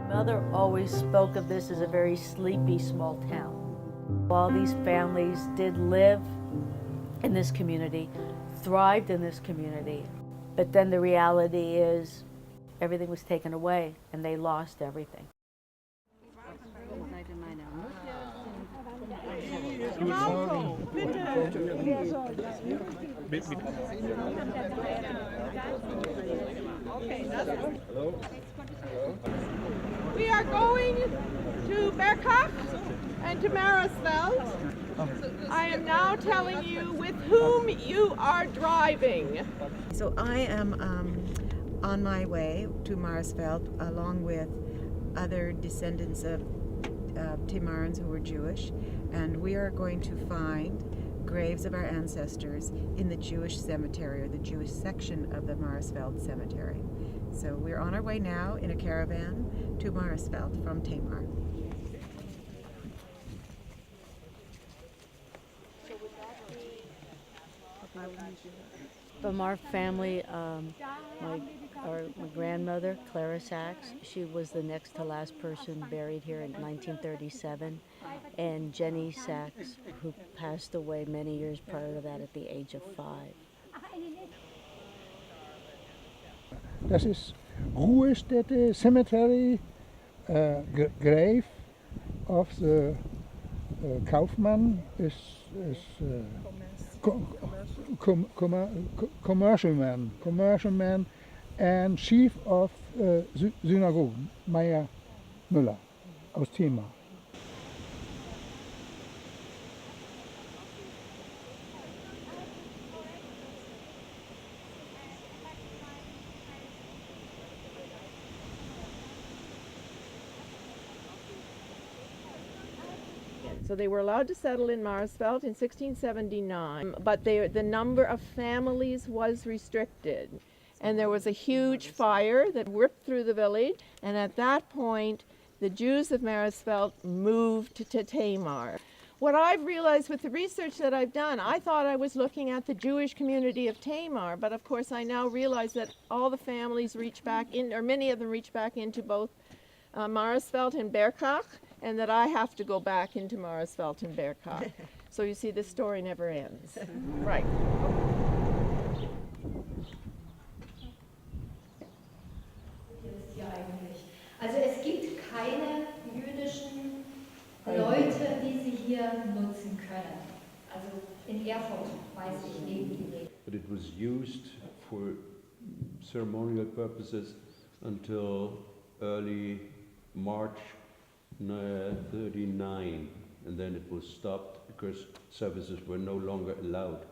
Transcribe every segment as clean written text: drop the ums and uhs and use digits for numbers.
Mother always spoke of this as a very sleepy small town. All these families did live in this community, thrived in this community, but then the reality is everything was taken away and they lost everything. We are going to Berkach and to Marisfeld. I am now telling you with whom you are driving. So I am on my way to Marisfeld along with other descendants of Themarans who were Jewish, and we are going to find graves of our ancestors in the Jewish cemetery, or the Jewish section of the Marisfeld cemetery. So we're on our way now in a caravan to Marisfeld from Themar. From our family, my grandmother, Clara Sachs, she was the next to last person buried here in 1937, and Jenny Sachs, who passed away many years prior to that at the age of 5. Das ist Ruhestätte, cemetery, grave of the Kaufmann is commercial man and chief of Synagogue, Meyer Müller aus Themar. So they were allowed to settle in Marisfeld in 1679, but the number of families was restricted. And there was a huge fire that ripped through the village, and at that point, the Jews of Marisfeld moved to Themar. What I've realized with the research that I've done, I thought I was looking at the Jewish community of Themar, but of course I now realize that all the families reach back in, or many of them reach back into both Marisfeld and Berkach, and that I have to go back into Marisfeld and Berkach. So you see, this story never ends. Right. Also es gibt keine jüdischen Leute, die sie hier nutzen können. Also in Erfurt, weiß ich, leben die nicht. But it was used for ceremonial purposes until early March 39, and then it was stopped because services were no longer allowed.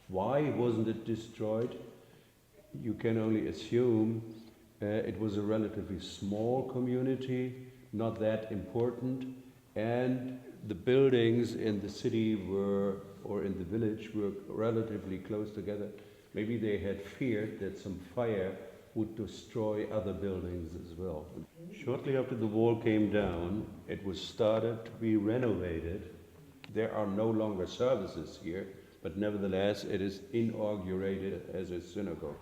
Why wasn't it destroyed? You can only assume it was a relatively small community, not that important, and the buildings in the city were, or in the village, were relatively close together. Maybe they had feared that some fire would destroy other buildings as well. Shortly after the wall came down, it was started to be renovated. There are no longer services here, but nevertheless it is inaugurated as a synagogue.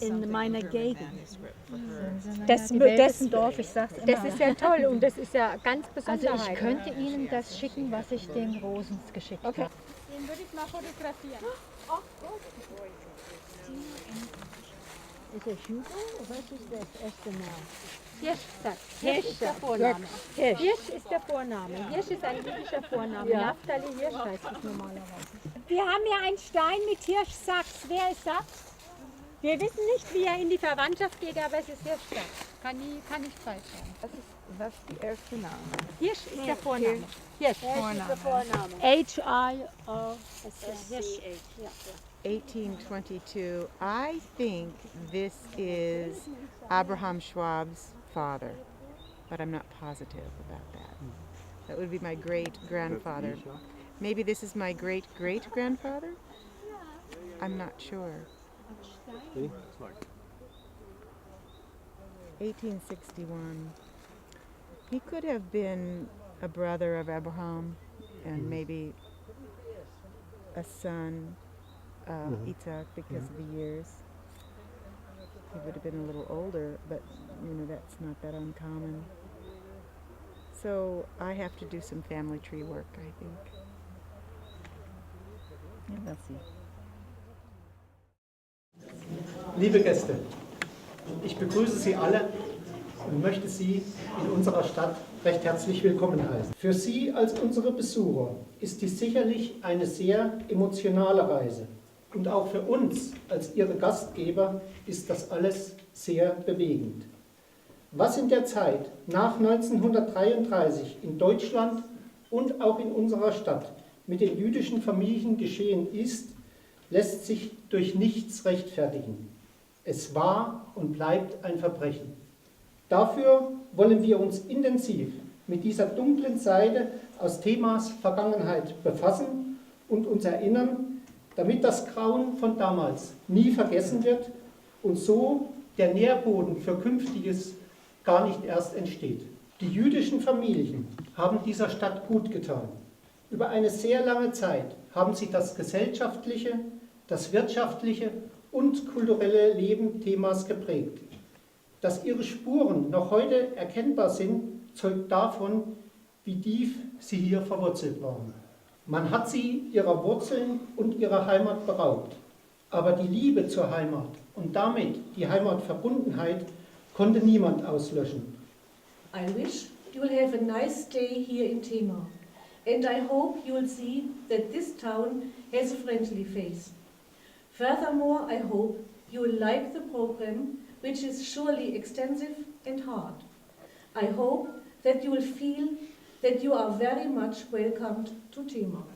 In meiner Gegend. Dessen Dorf, ich sag's immer. Das ist ja toll und das ist ja ganz besonders. Also ich könnte Ihnen das schicken, was ich den Rosens geschickt habe. Den würde ich mal fotografieren. Ist er Hugo oder was ist das erste Name? Hirsch ist der Vorname. Hirsch ist der Vorname. Hirsch ist ein jüdischer Vorname. Ja. Naftali Hirsch heißt es normalerweise. Wir haben hier einen Stein mit Hirsch-Sachs. Wer ist das? Wir wissen nicht, wie er in die Verwandtschaft geht, aber es ist Hirsch-Sachs. Kann nicht falsch sein. Was ist der erste Name? Hirsch ist der Vorname. Hirsch. Vorname. H-I-O-S-S. Ja. 1822. I think this is Abraham Schwab's father, but I'm not positive about that. That would be my great-grandfather. Maybe this is my great-great-grandfather? I'm not sure. 1861. He could have been a brother of Abraham and maybe a son of Isaac because of the years. He would have been a little older, but that's not that uncommon. So I have to do some family tree work, I think. Yeah, we'll see. Liebe Gäste, ich begrüße Sie alle und möchte Sie in unserer Stadt recht herzlich willkommen heißen. Für Sie als unsere Besucher ist dies sicherlich eine sehr emotionale Reise. Und auch für uns als Ihre Gastgeber ist das alles sehr bewegend. Was in der Zeit nach 1933 in Deutschland und auch in unserer Stadt mit den jüdischen Familien geschehen ist, lässt sich durch nichts rechtfertigen. Es war und bleibt ein Verbrechen. Dafür wollen wir uns intensiv mit dieser dunklen Seite aus Themars Vergangenheit befassen und uns erinnern, damit das Grauen von damals nie vergessen wird und so der Nährboden für Künftiges gar nicht erst entsteht. Die jüdischen Familien haben dieser Stadt gut getan. Über eine sehr lange Zeit haben sie das gesellschaftliche, das wirtschaftliche und kulturelle Leben Themars geprägt. Dass ihre Spuren noch heute erkennbar sind, zeugt davon, wie tief sie hier verwurzelt waren. Man hat sie ihrer Wurzeln und ihrer Heimat beraubt. Aber die Liebe zur Heimat und damit die Heimatverbundenheit konnte niemand auslöschen. I wish you will have a nice stay here in Themar. And I hope you will see that this town has a friendly face. Furthermore, I hope you will like the program, which is surely extensive and hard. I hope that you will feel that you are very much welcomed to Themar.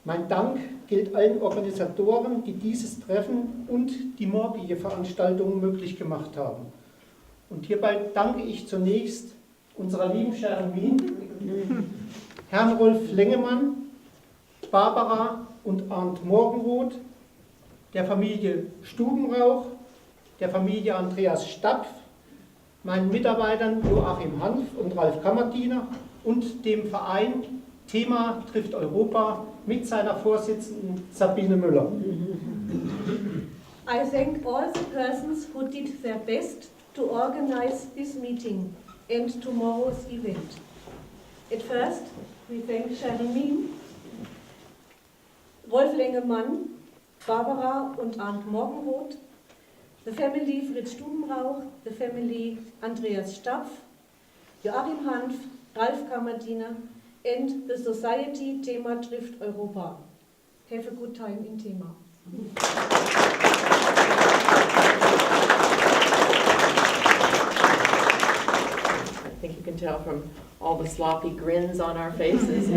Mein Dank gilt allen Organisatoren, die dieses Treffen und die morgige Veranstaltung möglich gemacht haben. Und hierbei danke ich zunächst unserer lieben Shermin, Herrn Rolf Lengemann, Barbara und Arndt Morgenroth, der Familie Stubenrauch, der Familie Andreas Stapf, meinen Mitarbeitern Joachim Hanf und Ralf Kammerdiener und dem Verein Themar trifft Europa mit seiner Vorsitzenden Sabine Müller. I thank all the persons who did their best to organize this meeting and tomorrow's event. At first, we thank Charlene, Rolf Lengemann, Barbara und Arndt Morgenroth, the family Fritz Stubenrauch, the family Andreas Stapf, Joachim Hanf, Ralf Kammerdiener, and the Society Themar trifft Europa. Have a good time in Themar. I think you can tell from all the sloppy grins on our faces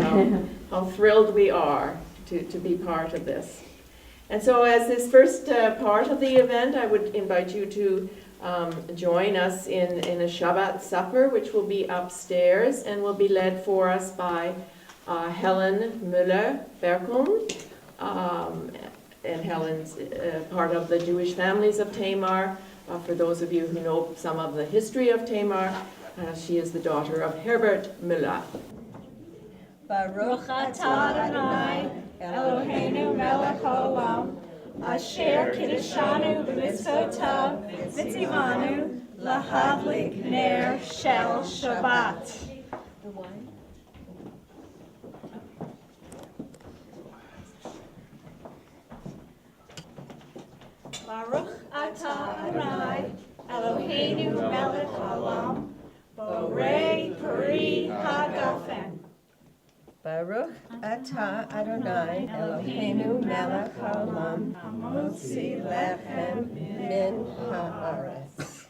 how thrilled we are to be part of this. And so as this first part of the event, I would invite you to join us in a Shabbat supper, which will be upstairs and will be led for us by Helen Müller-Berkum. And Helen's part of the Jewish families of Themar. For those of you who know some of the history of Themar, she is the daughter of Herbert Müller. Baruch atah Adonai, Eloheinu melech haolam, asher kiddushanu b'mitzvotav, v'tzivanu lahadlik ner shel Shabbat. Baruch atah Adonai, Eloheinu melech haolam, borei peri hagafen. Baruch atah Adonai Eloheinu melech haolam motzi lechem min haaretz.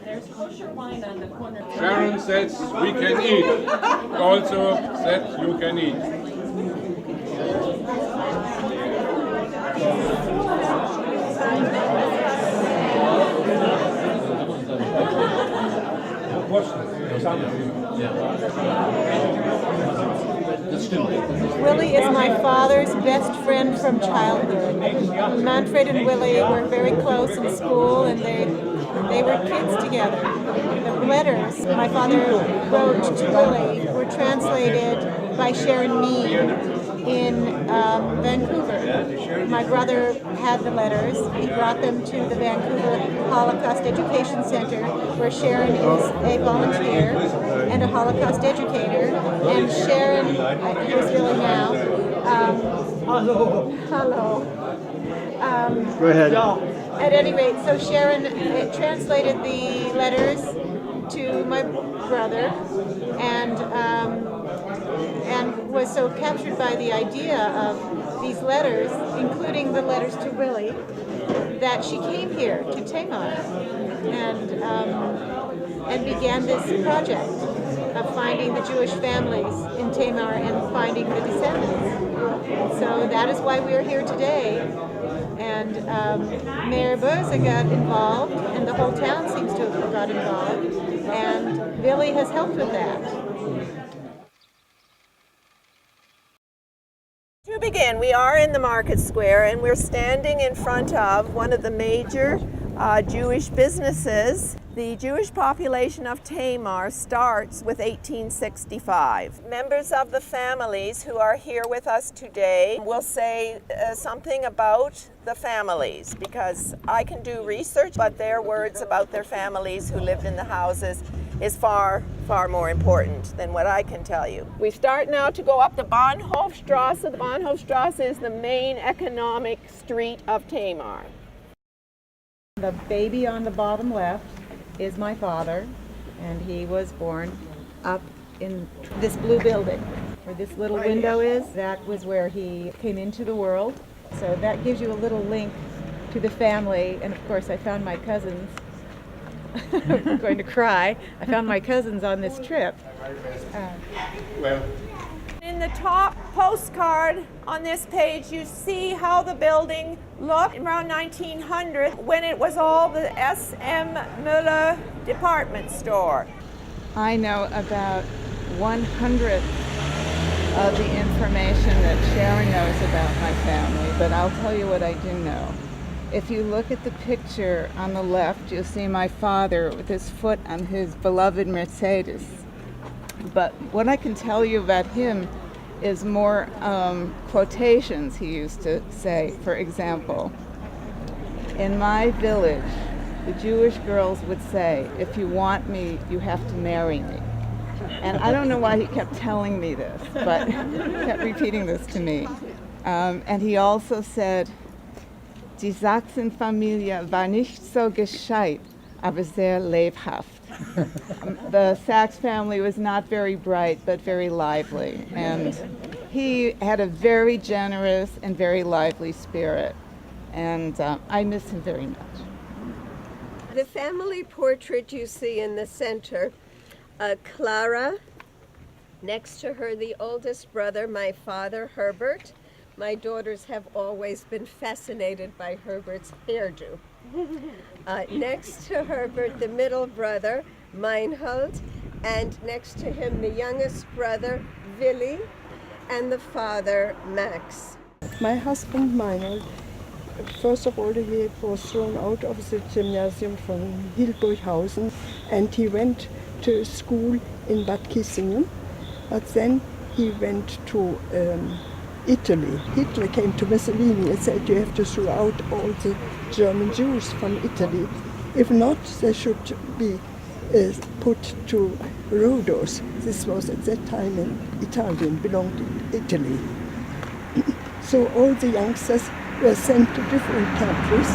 There's kosher wine on the corner. Sharon says we can eat. Also said you can eat. Ja. Willie is my father's best friend from childhood. Manfred and Willie were very close in school, and they were kids together. The letters my father wrote to Willie were translated by Sharon Mead in Vancouver. My brother had the letters. He brought them to the Vancouver Holocaust Education Center, where Sharon is a volunteer and a Holocaust educator. And Sharon, here's Billy now. Hello. Go ahead. At any rate, so Sharon translated the letters to my brother, and was so captured by the idea of these letters, including the letters to Willie, that she came here to Themar and began this project of finding the Jewish families in Themar and finding the descendants. So that is why we are here today. And Mayor Böse got involved, and the whole town seems to have got involved, and Billy has helped with that. To begin, we are in the market square, and we're standing in front of one of the major Jewish businesses. The Jewish population of Themar starts with 1865. Members of the families who are here with us today will say something about the families, because I can do research, but their words about their families who lived in the houses is far, far more important than what I can tell you. We start now to go up the Bahnhofstrasse. The Bahnhofstrasse is the main economic street of Themar. The baby on the bottom left is my father, and he was born up in this blue building where this little window is. That was where he came into the world. So that gives you a little link to the family. And of course I found my cousins. I'm going to cry. I found my cousins on this trip. In the top postcard on this page, you see how the building looked around 1900 when it was all the S.M. Müller department store. I know about 1/100 of the information that Sharon knows about my family, but I'll tell you what I do know. If you look at the picture on the left, you'll see my father with his foot on his beloved Mercedes. But what I can tell you about him is more quotations he used to say. For example, in my village, the Jewish girls would say, "If you want me, you have to marry me." And I don't know why he kept telling me this, but he kept repeating this to me. And he also said, "Die Sachsenfamilie war nicht so gescheit, aber sehr lebhaft." The Sachs family was not very bright, but very lively. And he had a very generous and very lively spirit. And I miss him very much. The family portrait you see in the center, Clara, next to her the oldest brother, my father, Herbert. My daughters have always been fascinated by Herbert's hairdo. Next to Herbert, the middle brother, Meinhold, and next to him, the youngest brother, Willy, and the father, Max. My husband, Meinhold, first of all, he was thrown out of the gymnasium from Hildburghausen, and he went to school in Bad Kissingen, but then he went to Italy. Hitler came to Mussolini and said, "You have to throw out all the German Jews from Italy. If not, they should be put to Rhodos." This was at that time in Italian, belonged to Italy. So all the youngsters were sent to different countries.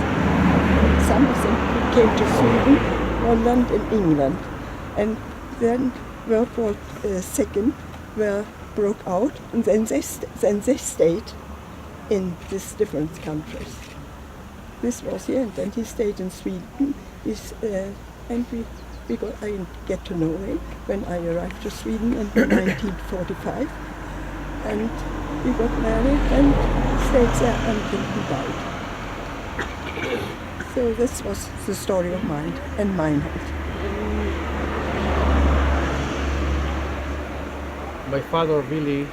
Some of them came to Sweden, Holland and England. And then World War II broke out, and then they stayed in these different countries. This was the end, and he stayed in Sweden. And I get to know him when I arrived to Sweden in 1945, and we got married and stayed there until he died. So this was the story of mine and Meinhold. My father, Willy,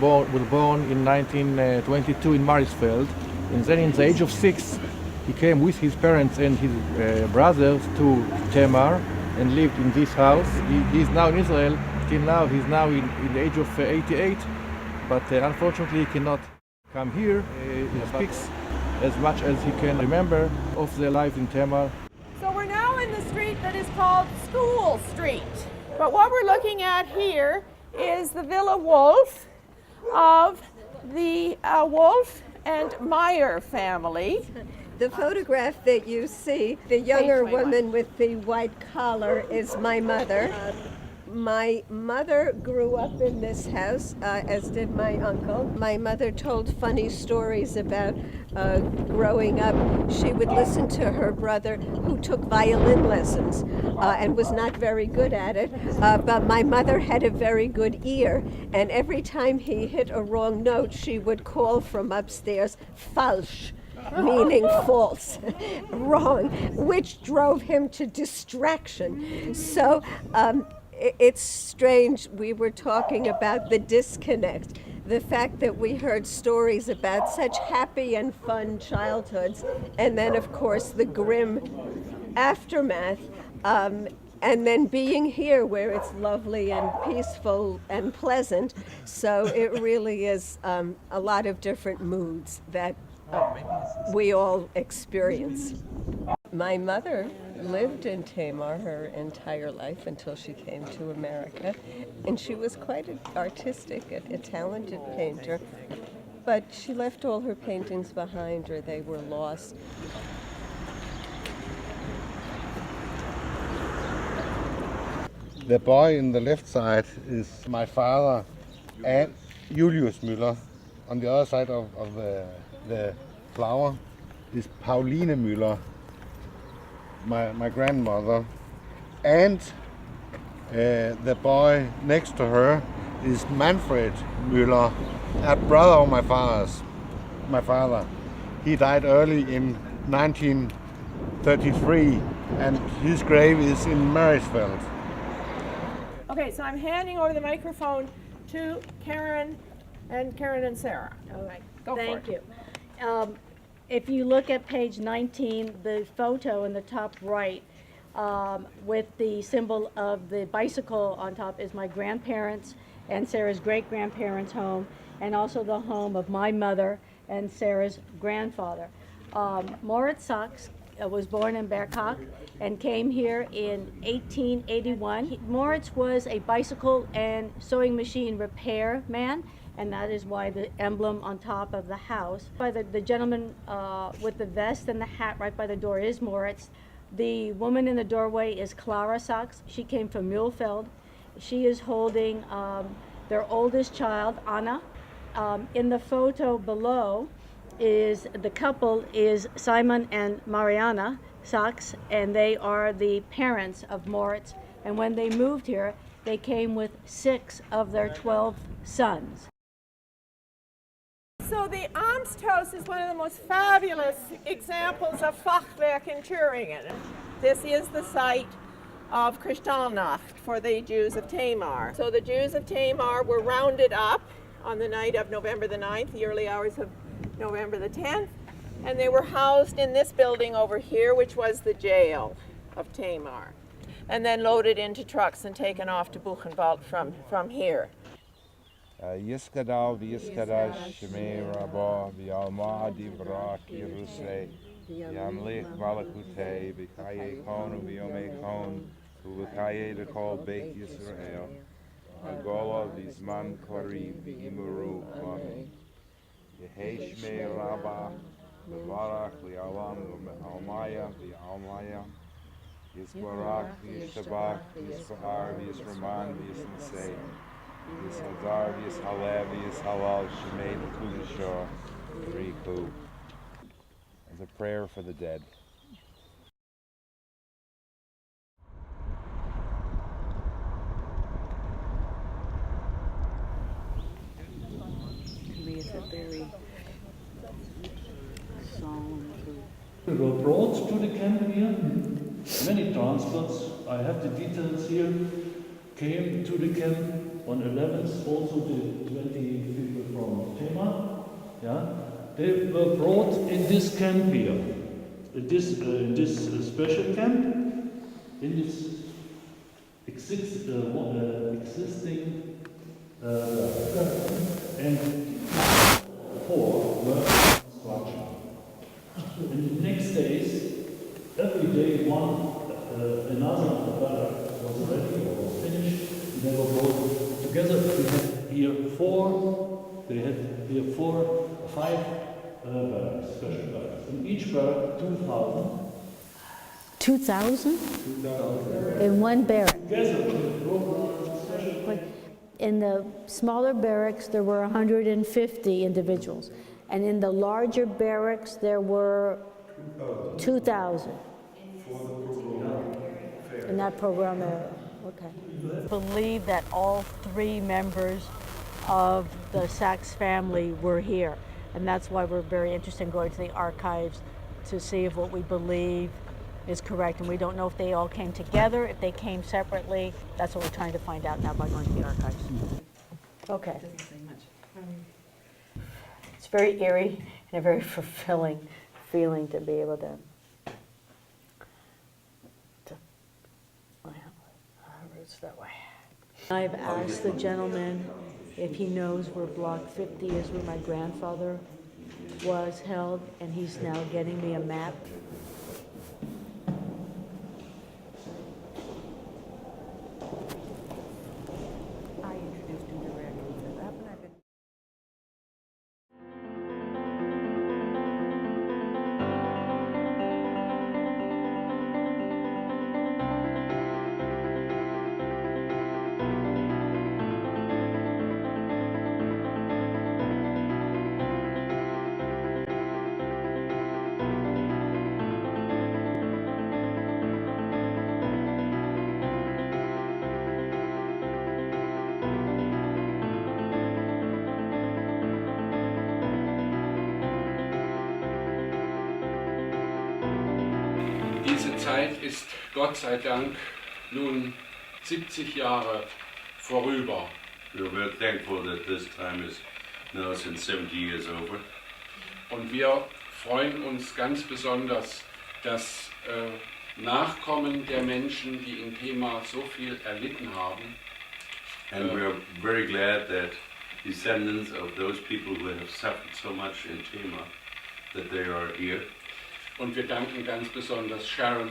was born in 1922 in Marisfeld, and then in the age of 6 he came with his parents and his brothers to Themar and lived in this house. He is now in Israel. Till now, he's now in the age of 88, but unfortunately he cannot come here. He speaks as much as he can remember of their life in Themar. So we're now in the street that is called School Street. But what we're looking at here is the Villa Wolf of the Wolf and Meyer family. The photograph that you see, the younger woman with the white collar, is my mother. My mother grew up in this house, as did my uncle. My mother told funny stories about growing up. She would listen to her brother, who took violin lessons and was not very good at it, but my mother had a very good ear, and every time he hit a wrong note, she would call from upstairs, falsch, meaning false, wrong, which drove him to distraction. So it's strange, we were talking about the disconnect, the fact that we heard stories about such happy and fun childhoods, and then of course the grim aftermath, and then being here where it's lovely and peaceful and pleasant. So it really is a lot of different moods that we all experience. My mother lived in Themar her entire life until she came to America, and she was quite artistic, a talented painter, but she left all her paintings behind her. They were lost. The boy in the left side is my father and Julius Müller. On the other side of the flower is Pauline Müller, my grandmother, and the boy next to her is Manfred Müller, a brother of my father. He died early in 1933, and his grave is in Marisfeld. Okay, so I'm handing over the microphone to Karen and Sarah. All right, Go for thank it. you. If you look at page 19, the photo in the top right with the symbol of the bicycle on top is my grandparents' and Sarah's great-grandparents' home, and also the home of my mother and Sarah's grandfather. Moritz Sachs was born in Berghoff and came here in 1881. Moritz was a bicycle and sewing machine repair man, and that is why the emblem on top of the house. By the gentleman with the vest and the hat right by the door is Moritz. The woman in the doorway is Clara Sachs. She came from Mühlfeld. She is holding their oldest child, Anna. In the photo below is the couple is Simon and Mariana Sachs, and they are the parents of Moritz. And when they moved here, they came with 6 of their 12 sons. So the Amsthaus is one of the most fabulous examples of Fachwerk in Thüringen. This is the site of Kristallnacht for the Jews of Themar. So the Jews of Themar were rounded up on the night of November the 9th, the early hours of November the 10th, and they were housed in this building over here, which was the jail of Themar, and then loaded into trucks and taken off to Buchenwald from here. Yiskadal v'yiskadash shemei rabah v'yalma divra kirusei yamlich malakutei v'kaye kon v'yomei kon v'kaye dekol beit Yisrael agola v'zman kori v'imuru amen Yehei shmei rabah v'varach v'yalam v'almaya v'almaya Yisbarach v'yishtabach v'yisbahar v'yisraman v'yisnasei Yishadar v'yishalev v'yishalal shemei v'kudashah v'riku. As a prayer for the dead. To me, it's a very solemn truth. We were brought to the camp here. Many transports, I have the details here, came to the camp. on 11th also the 20 people from Themar. Yeah, they were brought in this camp here, in this special camp, in this existing and 4 were construction. And the next days, every day another barrack was ready or was finished, and they were brought together. We had here 4, they had here 5 barracks, special barracks. In each barrack, 2,000. 2,000? 2,000. In one barrack? Together, special. In the smaller barracks, there were 150 individuals. And in the larger barracks, there were 2,000. In that program area, okay. I believe that all 3 members of the Sachs family were here. And that's why we're very interested in going to the archives to see if what we believe is correct. And we don't know if they all came together, if they came separately. That's what we're trying to find out now by going to the archives. Okay. It's very eerie and a very fulfilling feeling to be able to roots that way. I've asked the gentleman if he knows where Block 50 is, where my grandfather was held, and he's now getting me a map. I introduced him directly to that, but I've been Diese Zeit ist Gott sei Dank nun 70 Jahre vorüber. We're very thankful that this time is now since 70 years over. Und wir freuen uns ganz besonders, dass Nachkommen der Menschen, die in Themar so viel erlitten haben, And we are very glad that descendants of those people who have suffered so much in Themar, that they are here. und wir danken ganz besonders Sharon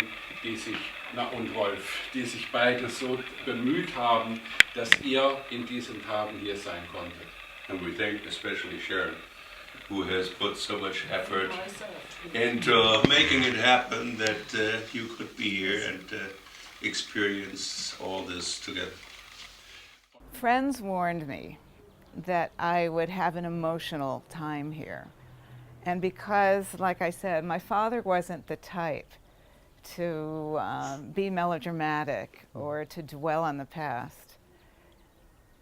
und Rolf, die sich beide so bemüht haben, dass ihr in diesen Tagen hier sein konntet. And we thank especially Sharon, who has put so much effort into making it happen that you could be here and experience all this together. Friends warned me that I would have an emotional time here. And because, like I said, my father wasn't the type to be melodramatic or to dwell on the past,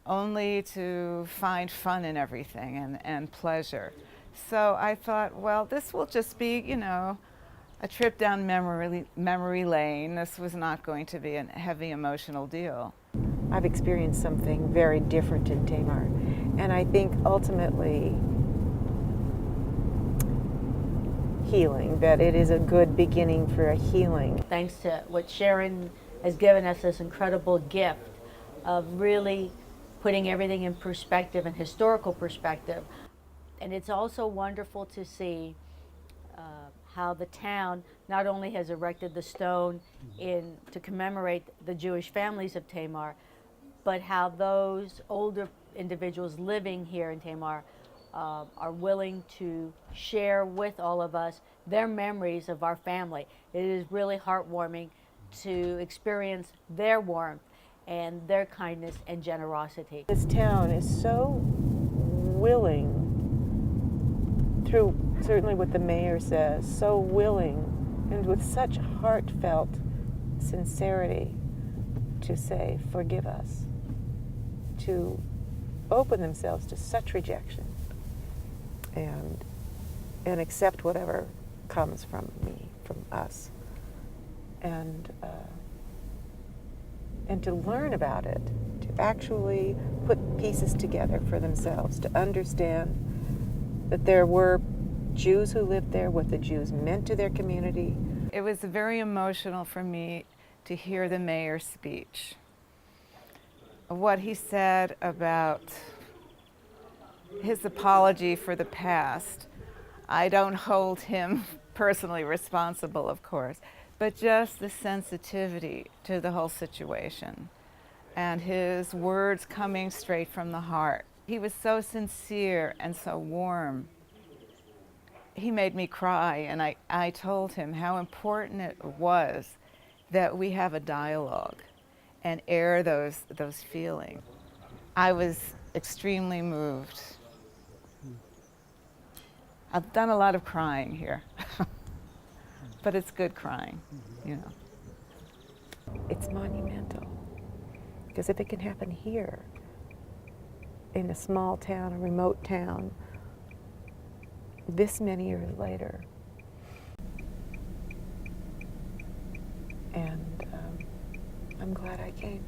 only to find fun in everything and pleasure. So I thought, well, this will just be, you know, a trip down memory lane. This was not going to be a heavy emotional deal. I've experienced something very different in Themar, and I think ultimately healing, that it is a good beginning for a healing. Thanks to what Sharon has given us, this incredible gift of really putting everything in perspective and historical perspective. And it's also wonderful to see how the town not only has erected the stone to commemorate the Jewish families of Themar, but how those older individuals living here in Themar are willing to share with all of us their memories of our family. It is really heartwarming to experience their warmth and their kindness and generosity. This town is so willing, through certainly what the mayor says, so willing and with such heartfelt sincerity to say, forgive us, to open themselves to such rejection and accept whatever comes from me, from us, and to learn about it, actually put pieces together for themselves to understand that there were Jews who lived there, what the Jews meant to their community. It was very emotional for me to hear the mayor's speech. What he said about his apology for the past. I don't hold him personally responsible, of course, but just the sensitivity to the whole situation and his words coming straight from the heart. He was so sincere and so warm. He made me cry, and I told him how important it was that we have a dialogue and air those feelings. I was extremely moved. I've done a lot of crying here, but it's good crying, you know. It's monumental, because if it can happen here, in a small town, a remote town, this many years later, and I'm glad I came.